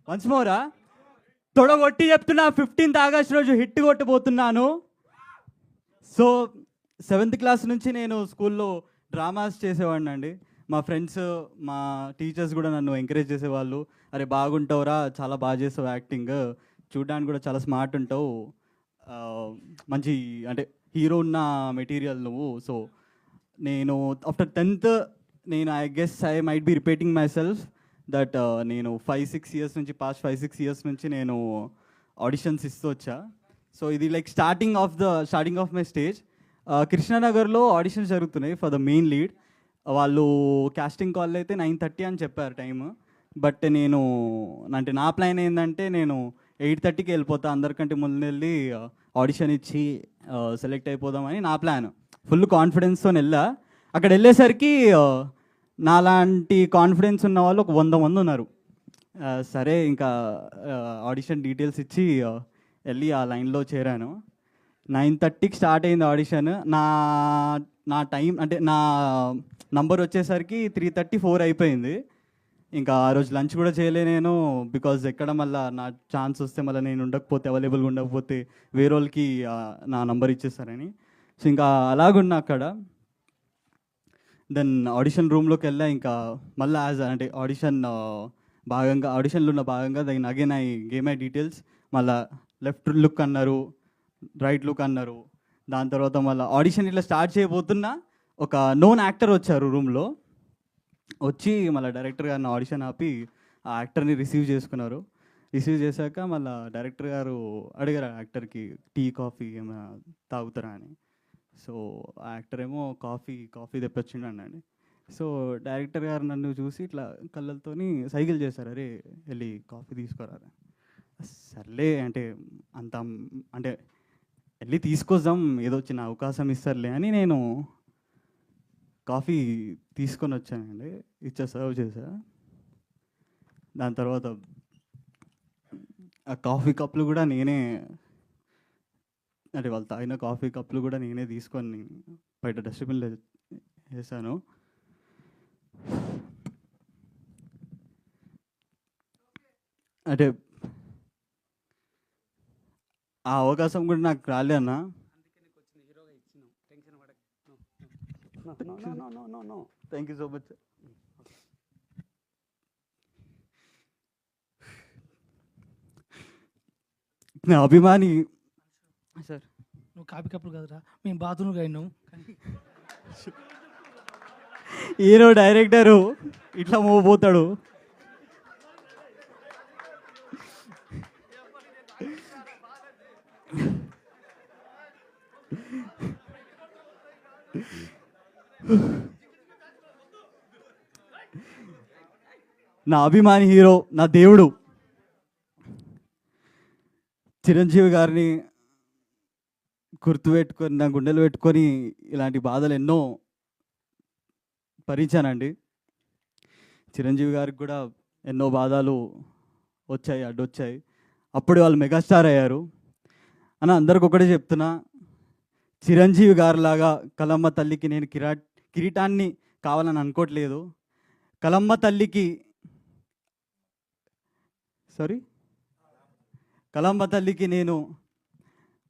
Once మోరా తొడగొట్టి చెప్తున్నా, 15th August రోజు hit కొట్టబోతున్నాను. So 7th class నుంచి నేను స్కూల్లో డ్రామాస్ చేసేవాడిని అండి. మా ఫ్రెండ్స్, మా టీచర్స్ కూడా నన్ను ఎంకరేజ్ చేసేవాళ్ళు. అరే బాగుంటావురా, చాలా బాగా చేసావు యాక్టింగ్, చూడడానికి కూడా చాలా స్మార్ట్ ఉంటావు, ఆ, మంచి అంటే హీరో ఉన్న మెటీరియల్ నువ్వు. సో నేను ఆఫ్టర్ 10th నేను I guess I might be repeating my self that నేను 5-6 ఇయర్స్ నుంచి పాస్ట్ 5-6 ఇయర్స్ నుంచి నేను ఆడిషన్స్ ఇస్తూ వచ్చా. సో ఇది like starting of my stage. కృష్ణానగర్లో ఆడిషన్స్ జరుగుతున్నాయి ఫర్ ద మెయిన్ లీడ్. వాళ్ళు కాస్టింగ్ కాల్ అయితే 9:30 అని చెప్పారు టైమ్. బట్ నేను అంటే నా ప్లాన్ ఏంటంటే నేను 8:30కి వెళ్ళిపోతా, అందరికంటే ముందు వెళ్ళి ఆడిషన్ ఇచ్చి సెలెక్ట్ అయిపోదామని నా ప్లాన్. ఫుల్ కాన్ఫిడెన్స్తో వెళ్ళా. అక్కడ వెళ్ళేసరికి నాలాంటి కాన్ఫిడెన్స్ ఉన్న వాళ్ళు ఒక 100 మంది ఉన్నారు. సరే ఇంకా ఆడిషన్ డీటెయిల్స్ ఇచ్చి వెళ్ళి ఆ లైన్లో చేరాను. 9:30కి స్టార్ట్ అయింది ఆడిషన్. నా టైం అంటే నా నంబర్ వచ్చేసరికి 3:34 అయిపోయింది. ఇంకా ఆ రోజు లంచ్ కూడా చేయలే నేను, బికాజ్ ఎక్కడ మళ్ళీ నా ఛాన్స్ వస్తే మళ్ళీ నేను ఉండకపోతే, అవైలబుల్గా ఉండకపోతే వేరే వాళ్ళకి నా నంబర్ ఇచ్చేస్తారని. సో ఇంకా అలాగున్నా అక్కడ. దెన్ ఆడిషన్ రూమ్లోకి వెళ్ళా. ఇంకా మళ్ళీ అంటే ఆడిషన్లో ఉన్న భాగంగా then again I gave my details. మళ్ళీ లెఫ్ట్ లుక్ అన్నారు, రైట్ లుక్ అన్నారు. దాని తర్వాత మళ్ళీ ఆడిషన్ ఇట్లా స్టార్ట్ చేయబోతున్నా ఒక నోన్ యాక్టర్ వచ్చారు రూమ్లో. వచ్చి మళ్ళీ డైరెక్టర్ గారిని ఆడిషన్ ఆపి ఆ యాక్టర్ని రిసీవ్ చేసుకున్నారు. రిసీవ్ చేశాక మళ్ళీ డైరెక్టర్ గారు అడిగారు ఆ యాక్టర్కి టీ కాఫీ ఏమైనా తాగుతారా అని. సో ఆ యాక్టర్ ఏమో కాఫీ తెప్పొచ్చిండు అన్నాడు. సో డైరెక్టర్ గారు నన్ను చూసి ఇట్లా కళ్ళతోని సైకిల్ చేశారు, అరే వెళ్ళి కాఫీ తీసుకురా. సర్లే అంటే అంటే వెళ్ళి తీసుకొద్దాం, ఏదో చిన్న అవకాశం ఇస్తారులే అని నేను కాఫీ తీసుకొని వచ్చానండి. సర్వ్ చేశా. దాని తర్వాత ఆ కాఫీ కప్పులు కూడా నేనే, అంటే వాళ్ళు తాగిన కాఫీ కప్పులు కూడా నేనే తీసుకొని బయట డస్ట్బిన్లో వేసాను. అంటే ఆ అవకాశం కూడా నాకు రాలే అన్న. Thank you so much. నా అభిమాని సార్, నువ్వు కాపీ కప్పులు కదరా, మేము బాత్రూమ్కి అయినాం. హీరో డైరెక్టరు ఇట్లా పోతాడు. నా అభిమాని హీరో, నా దేవుడు చిరంజీవి గారిని గుర్తుపెట్టుకొని నా గుండెలు పెట్టుకొని ఇలాంటి బాధలు ఎన్నో భరించానండి. చిరంజీవి గారికి కూడా ఎన్నో బాధలు వచ్చాయి, అడ్డొచ్చాయి. అప్పుడు వాళ్ళు మెగాస్టార్ అయ్యారు. అని అందరికి ఒకటే చెప్తున్నా, చిరంజీవి గారిలాగా కలమ్మ తల్లికి నేను కిరీటాన్ని కావాలని అనుకోవట్లేదు. కలమ్మ తల్లికి నేను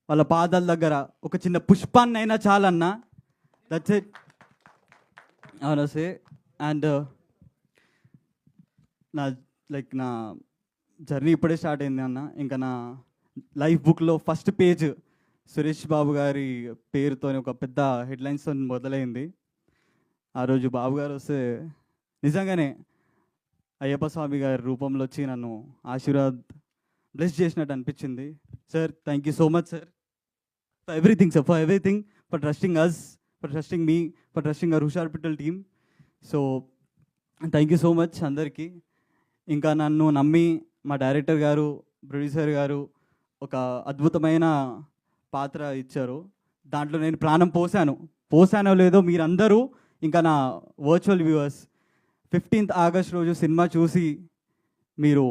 వాళ్ళ పాదాల దగ్గర ఒక చిన్న పుష్పాన్ని అయినా చాలన్నా. That's it. అవునా సే. అండ్ నా జర్నీ ఇప్పుడే స్టార్ట్ అయింది అన్న. ఇంకా నా లైఫ్ బుక్లో ఫస్ట్ పేజ్ సురేష్ బాబు గారి పేరుతో ఒక పెద్ద హెడ్లైన్స్తో మొదలైంది. ఆ రోజు బాబు గారు వస్తే నిజంగానే అయ్యప్ప స్వామి గారి రూపంలో వచ్చి నన్ను బ్లెస్ చేసినట్టు అనిపించింది. Sir, thank you so much sir for everything sir, for trusting us, for trusting me, for trusting our హుషార్ పిట్టల్ team. So thank you so much అందరికీ. ఇంకా నన్ను నమ్మి మా డైరెక్టర్ గారు, ప్రొడ్యూసర్ గారు ఒక అద్భుతమైన పాత్ర ఇచ్చారు. దాంట్లో నేను ప్రాణం పోసానో లేదో మీరందరూ, ఇంకా నా వర్చువల్ వ్యూవర్స్ 15th ఆగస్ట్ రోజు సినిమా చూసి మీరు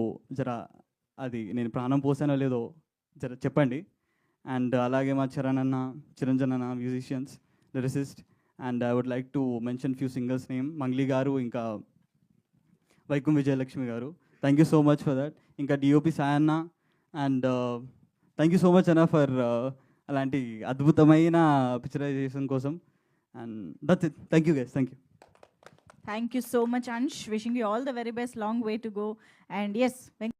అది నేను ప్రాణం పోసానో లేదో చెప్పండి. అండ్ అలాగే మా చిరంజన్ అన్న musicians, lyricist. And I would like to mention few singers name, Mangli గారు, ఇంకా వైకుం విజయలక్ష్మి గారు. Thank you so much for that. ఇంకా DOP Sayanna and thank you so much అన్న ఫర్ అలాంటి అద్భుతమైన పిక్చరైజేషన్ కోసం. And that's it. Thank you guys. Thank you. Thank you so much, Ansh. Wishing you all the very best. Long way to go. And yes,